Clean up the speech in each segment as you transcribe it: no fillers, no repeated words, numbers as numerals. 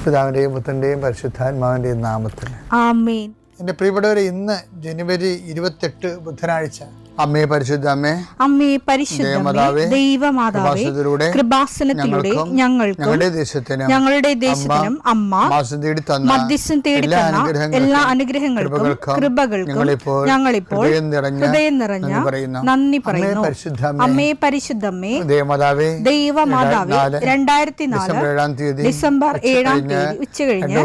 പിതാവിൻ്റെയും പുത്രൻ്റെയും പരിശുദ്ധാത്മാവിൻ്റെയും നാമത്തിൽ ആമേൻ. എൻ്റെ പ്രിയപ്പെട്ടവരെ, ഇന്ന് ജനുവരി 28 ബുധനാഴ്ച. അമ്മേ പരിശുദ്ധ അമ്മേ, അമ്മേ പരിശുദ്ധമേ, ദൈവമാതാവേ, കൃപാസനത്തിലൂടെ ഞങ്ങൾക്കും ഞങ്ങളുടെ ദേശത്തിനും അമ്മ മധ്യസ്ഥം തേടി തന്ന എല്ലാ അനുഗ്രഹങ്ങൾക്കും കൃപകൾക്കും ഞങ്ങളിപ്പോൾ ഹൃദയം നിറഞ്ഞ നന്ദി പറയുന്നു. അമ്മേ പരിശുദ്ധമേ, ദൈവമാതാവേ, 2004 ഡിസംബർ 7 ഉച്ചകഴിഞ്ഞ്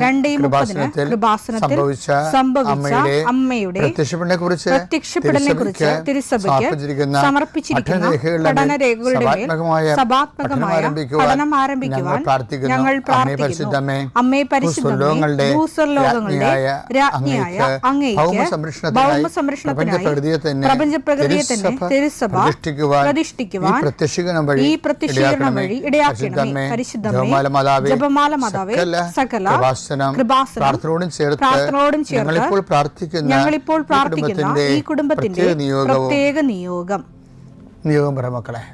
2:30 കൃപാസനത്തിൽ സംഭവിച്ച അമ്മയുടെ പ്രത്യക്ഷപ്പെടലിനെ കുറിച്ച് തിരുസഭയ്ക്ക് സമർപ്പിച്ചിരിക്കുന്ന പഠനരേഖകളുടെ മേൽ സഭാത്മകമായ പഠനം ആരംഭിക്കുവാൻ ഞങ്ങൾ പ്രാർത്ഥിക്കുന്നു. അമ്മേ പരിശുദ്ധമേ, ഭൂസ്വർലോകങ്ങളുടെ രാജ്ഞിയായ അങ്ങേയ്ക്ക് ഭൗമസംരക്ഷണത്തിനായി പ്രപഞ്ചപ്രകൃതിയെ തന്നെ തിരുസഭ പ്രതിഷ്ഠിക്കുവാൻ ഈ പ്രത്യക്ഷീകരണം വഴി ഇടയാക്കണമേ. പരിശുദ്ധമേ, ജപമാല മാതാവേ, സകല കൃപാസനം പ്രാർത്ഥനയോടും ചേർത്ത് ഞങ്ങളിപ്പോൾ പ്രാർത്ഥിക്കുന്ന ഈ കുടുംബത്തിന്റെ പ്രത്യേക നിയോഗം പറ മക്കളെ.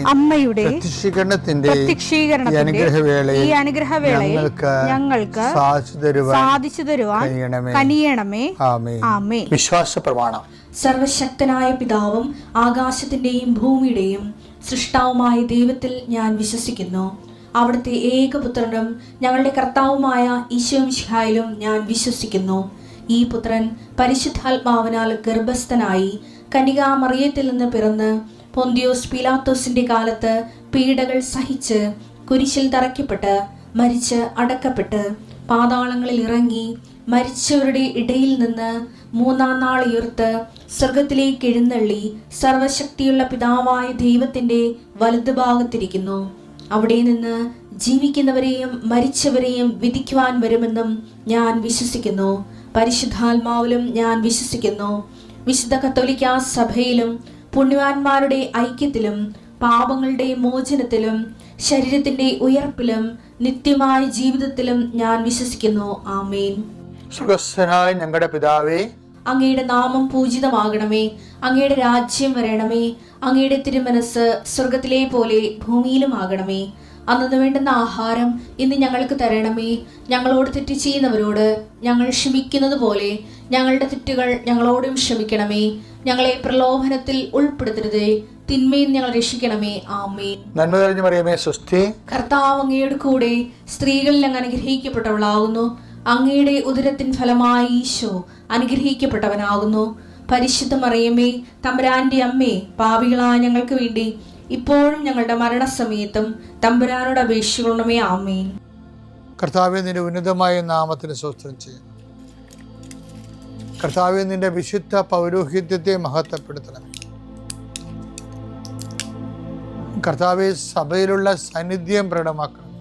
അമ്മയുടെ പ്രത്യക്ഷീകരണത്തിന്റെ ഈ അനുഗ്രഹവേളയിൽ ഞങ്ങൾക്ക് സാധിച്ചു തരുവാൻ കനിയണമേ. ആമേൻ. വിശ്വാസ പ്രമാണം. സർവശക്തനായ പിതാവും ആകാശത്തിന്റെയും ഭൂമിയുടെയും സൃഷ്ടാവുമായ ദൈവത്തിൽ ഞാൻ വിശ്വസിക്കുന്നു. അവിടുത്തെ ഏകപുത്രനും ഞങ്ങളുടെ കർത്താവുമായ ഈശോമിശിഹായിലും ഞാൻ വിശ്വസിക്കുന്നു. ഈ പുത്രൻ പരിശുദ്ധാത്മാവിനാൽ ഗർഭസ്ഥനായി കന്യകാമറിയത്തിൽ നിന്ന് പിറന്ന് പൊന്തിയോസ് പീലാത്തോസിന്റെ കാലത്ത് പീഡകൾ സഹിച്ച് കുരിശിൽ തറയ്ക്കപ്പെട്ട് മരിച്ച് അടക്കപ്പെട്ട് പാതാളങ്ങളിൽ ഇറങ്ങി മരിച്ചവരുടെ ഇടയിൽ നിന്ന് 3-ാം നാൾ ഉയർത്ത് സ്വർഗത്തിലേക്ക് എഴുന്നള്ളി സർവശക്തിയുള്ള പിതാവായ ദൈവത്തിന്റെ വലതുഭാഗത്തിരിക്കുന്നു. അവിടെ നിന്ന് ജീവിക്കുന്നവരെയും മരിച്ചവരെയും വിധിക്കുവാൻ വരുമെന്നും ഞാൻ വിശ്വസിക്കുന്നു. പരിശുദ്ധാത്മാവിലും ഞാൻ വിശ്വസിക്കുന്നു. വിശുദ്ധ കത്തോലിക്കാ സഭയിലും പുണ്യവാന്മാരുടെ ഐക്യത്തിലും പാപങ്ങളുടെ മോചനത്തിലും ശരീരത്തിന്റെ ഉയർപ്പിലും നിത്യമായ ജീവിതത്തിലും ഞാൻ വിശ്വസിക്കുന്നു. ആമേൻ. സ്വർഗ്ഗസ്ഥനായ ഞങ്ങളുടെ പിതാവേ, അങ്ങയുടെ നാമം പൂജിതമാകണമേ. അങ്ങയുടെ രാജ്യം വരണമേ. അങ്ങയുടെ തിരുമനസ് സ്വർഗത്തിലെ പോലെ ഭൂമിയിലും ആകണമേ. അന്നു വേണ്ടുന്ന ആഹാരം ഇന്ന് ഞങ്ങൾക്ക് തരണമേ. ഞങ്ങളോട് തെറ്റ് ചെയ്യുന്നവരോട് ഞങ്ങൾ ക്ഷമിക്കുന്നത് പോലെ ഞങ്ങളുടെ തെറ്റുകൾ ഞങ്ങളോടും ക്ഷമിക്കണമേ. ഞങ്ങളെ പ്രലോഭനത്തിൽ ഉൾപ്പെടുത്തരുതേ, തിന്മയിൽ ഞങ്ങൾ രക്ഷിക്കണമേ. ആമേൻ. നന്മ നിറഞ്ഞ മറിയമേ, സ്വസ്തി. കർത്താവ് അങ്ങയുടെ കൂടെ സ്ത്രീകളിൽ അങ്ങ് അനുഗ്രഹിക്കപ്പെട്ടവളാകുന്നു. അങ്ങയുടെ ഉദരത്തിൻ ഫലമായി ഈശോ അനുഗ്രഹിക്കപ്പെട്ടവനാകുന്നു. പരിശുദ്ധ മറിയമേ, തമ്പുരാന്റെ അമ്മേ, പാപികളായ ഞങ്ങൾക്ക് വേണ്ടി ഇപ്പോഴും ഞങ്ങളുടെ മരണസമയത്തും തമ്പുരാനോട് അപേക്ഷിക്കണമേ. ആമേൻ. കർത്താവേ, നിന്റെ ഉന്നതമായ നാമത്തിന് സ്തോത്രം ചെയ്യുന്നു. കർത്താവേ, നിന്റെ വിശുദ്ധ പൗരോഹിത്യത്തെ മഹത്വപ്പെടുത്തണമേ. കർത്താവേ, സഭയിലുള്ള സാന്നിധ്യം പ്രകടമാക്കണം.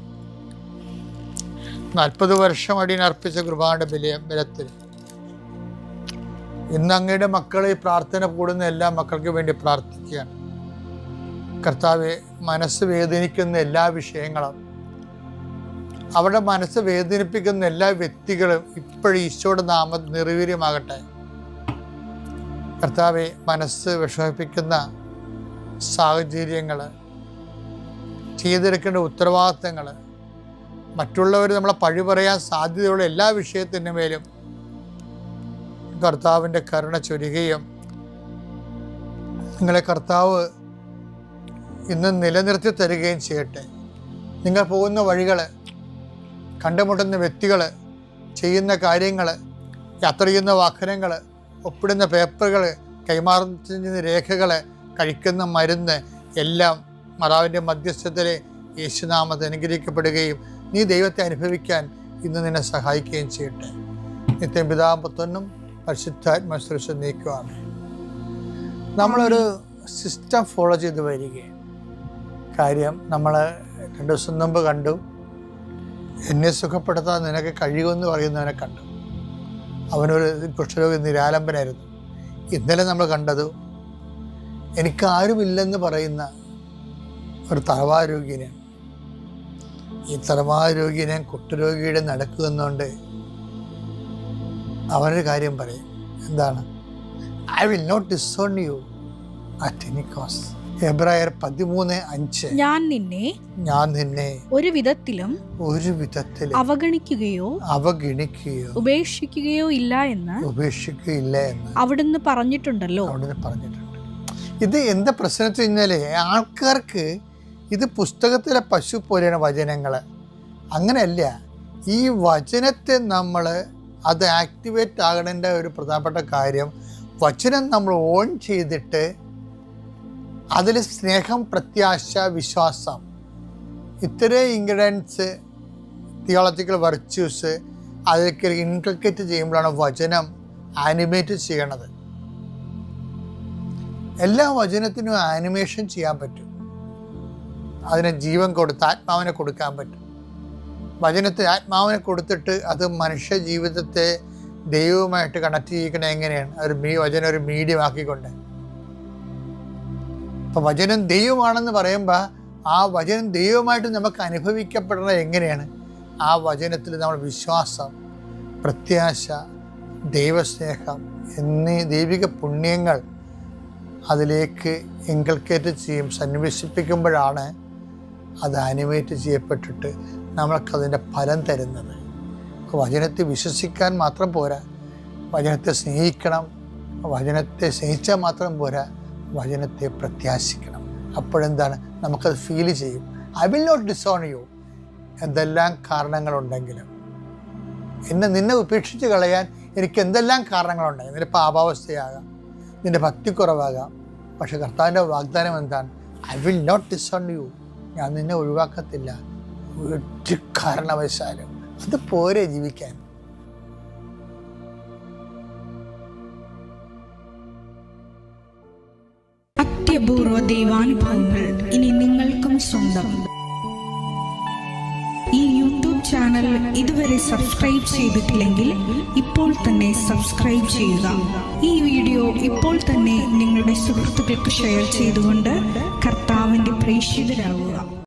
40 വർഷം അടിയനർപ്പിച്ച കൃപാന്റെ ബലത്തിൽ ഇന്ന് അങ്ങയുടെ മക്കളെ പ്രാർത്ഥന കൂടുന്ന എല്ലാ മക്കൾക്ക് വേണ്ടി പ്രാർത്ഥിക്കുകയാണ്. കർത്താവെ, മനസ്സ് വേദനിക്കുന്ന എല്ലാ വിഷയങ്ങളും, അവരുടെ മനസ്സ് വേദനിപ്പിക്കുന്ന എല്ലാ വ്യക്തികളും ഇപ്പോഴും ഈശോയുടെ നാമം നിർവീര്യമാകട്ടെ. കർത്താവെ, മനസ്സ് വിഷമിപ്പിക്കുന്ന സാഹചര്യങ്ങൾ, ചെയ്തെടുക്കേണ്ട ഉത്തരവാദിത്തങ്ങൾ, മറ്റുള്ളവർ നമ്മളെ പഴി പറയാൻ സാധ്യതയുള്ള എല്ലാ വിഷയത്തിൻ്റെ മേലും കർത്താവിൻ്റെ കരുണ ചൊരികയും നിങ്ങളെ കർത്താവ് ഇന്ന് നിലനിർത്തി തരികയും ചെയ്യട്ടെ. നിങ്ങൾ പോകുന്ന വഴികൾ, കണ്ടുമുട്ടുന്ന വ്യക്തികൾ, ചെയ്യുന്ന കാര്യങ്ങൾ, യാത്ര ചെയ്യുന്ന വാഹനങ്ങൾ, ഒപ്പിടുന്ന പേപ്പറുകൾ, കൈമാറുന്ന രേഖകൾ, കഴിക്കുന്ന മരുന്ന് എല്ലാം മാതാവിൻ്റെ മധ്യസ്ഥതയിലെ യേശുനാമത്തിൽ അനുഗ്രഹിക്കപ്പെടുകയും നീ ദൈവത്തെ അനുഭവിക്കാൻ ഇന്ന് നിന്നെ സഹായിക്കുകയും ചെയ്യട്ടെ. നിത്യം പിതാവും പുത്രനും പരിശുദ്ധാത്മാശ്രേഷ്ഠ നീക്കുവാണ്. നമ്മളൊരു സിസ്റ്റം ഫോളോ ചെയ്ത് വരികയാണ്. കാര്യം നമ്മൾ 2 ദിവസം മുമ്പ് കണ്ടു, എന്നെ സുഖപ്പെടുത്താൻ നിനക്ക് കഴിയുമെന്ന് പറയുന്നവനെ കണ്ടു. അവനൊരു കുഷ്ഠരോഗി നിരാലംബനായിരുന്നു. ഇന്നലെ നമ്മൾ കണ്ടത് എനിക്കാരുമില്ലെന്ന് പറയുന്ന ഒരു തലവാരോഗ്യനെയാണ്. ഈ തലവാരോഗ്യനെ കുഷ്ഠരോഗിയുടെ നടക്കുന്നുണ്ട്. അവനൊരു കാര്യം പറയും, എന്താണ്? I will not disown you at any cost. എബ്രായർ 13:5 ഞാൻ നിന്നെ ഒരു വിധത്തിലും അവഗണിക്കുകയോ ഉപേക്ഷിക്കുകയോ ഇല്ല എന്ന് അവിടുന്ന് പറഞ്ഞിട്ടുണ്ടല്ലോ. ഇത് എന്താ പ്രശ്നം വെച്ച് കഴിഞ്ഞാല്, ആൾക്കാർക്ക് ഇത് പുസ്തകത്തിലെ പശു പോലെയാണ് വചനങ്ങൾ. അങ്ങനെയല്ല. ഈ വചനത്തെ നമ്മൾ അത് ആക്ടിവേറ്റ് ആകേണ്ട ഒരു പ്രധാനപ്പെട്ട കാര്യം, വചനം നമ്മൾ ഓൺ ചെയ്തിട്ട് അതിൽ സ്നേഹം, പ്രത്യാശ, വിശ്വാസം, ഇത്രയും ഇൻഗ്രീഡിയൻസ്, തിയോളജിക്കൽ വെർച്യൂസ് അതിലേക്ക് ഇൻകൾക്കേറ്റ് ചെയ്യുമ്പോഴാണ് വചനം ആനിമേറ്റ് ചെയ്യണത്. എല്ലാ വചനത്തിനും ആനിമേഷൻ ചെയ്യാൻ പറ്റും. അതിനെ ജീവൻ കൊടുത്ത് ആത്മാവിനെ കൊടുക്കാൻ പറ്റും. വചനത്തെ ആത്മാവിനെ കൊടുത്തിട്ട് അത് മനുഷ്യ ജീവിതത്തെ ദൈവവുമായിട്ട് കണക്ട് ചെയ്യിക്കണത് എങ്ങനെയാണ്? വചനം ഒരു മീഡിയം ആക്കിക്കൊണ്ട്. അപ്പം വചനം ദൈവമാണെന്ന് പറയുമ്പോൾ ആ വചനം ദൈവമായിട്ട് നമുക്ക് അനുഭവിക്കപ്പെടുന്നത് എങ്ങനെയാണ്? ആ വചനത്തിൽ നമ്മൾ വിശ്വാസം, പ്രത്യാശ, ദൈവസ്നേഹം എന്നീ ദൈവിക പുണ്യങ്ങൾ അതിലേക്ക് ഇൻകൾക്കേറ്റ് ചെയ്യും, സന്നിവേശിപ്പിക്കുമ്പോഴാണ് അത് ആനിമേറ്റ് ചെയ്യപ്പെട്ടിട്ട് നമ്മൾക്കതിൻ്റെ ഫലം തരുന്നത്. വചനത്തെ വിശ്വസിക്കാൻ മാത്രം പോരാ, വചനത്തെ സ്നേഹിക്കണം. വചനത്തെ സ്നേഹിച്ചാൽ മാത്രം പോരാ, വചനത്തെ പ്രത്യാശിക്കണം. അപ്പോഴെന്താണ്? നമുക്കത് ഫീൽ ചെയ്യും. I will not disown you. എന്തെല്ലാം കാരണങ്ങളുണ്ടെങ്കിലും നിന്നെ ഉപേക്ഷിച്ച് കളയാൻ എനിക്ക് എന്തെല്ലാം കാരണങ്ങളുണ്ടെങ്കിൽ, നിന്റെ പാപാവസ്ഥയാകാം, നിന്റെ ഭക്തിക്കുറവാകാം. പക്ഷെ കർത്താവിൻ്റെ വാഗ്ദാനം എന്താണ്? I will not disown you. ഞാൻ നിന്നെ ഒഴിവാക്കത്തില്ല ഒരു കാരണവശാലും. അത് പോരെ ജീവിക്കാൻ. അത്യപൂർവ ദൈവാനുഭവങ്ങൾ ഇനി നിങ്ങൾക്കും സ്വന്തം. ഈ യൂട്യൂബ് ചാനൽ ഇതുവരെ സബ്സ്ക്രൈബ് ചെയ്തിട്ടില്ലെങ്കിൽ ഇപ്പോൾ തന്നെ സബ്സ്ക്രൈബ് ചെയ്യുക. ഈ വീഡിയോ ഇപ്പോൾ തന്നെ നിങ്ങളുടെ സുഹൃത്തുക്കൾക്ക് ഷെയർ ചെയ്തുകൊണ്ട് കർത്താവിൻ്റെ പ്രേക്ഷിതരാകുക.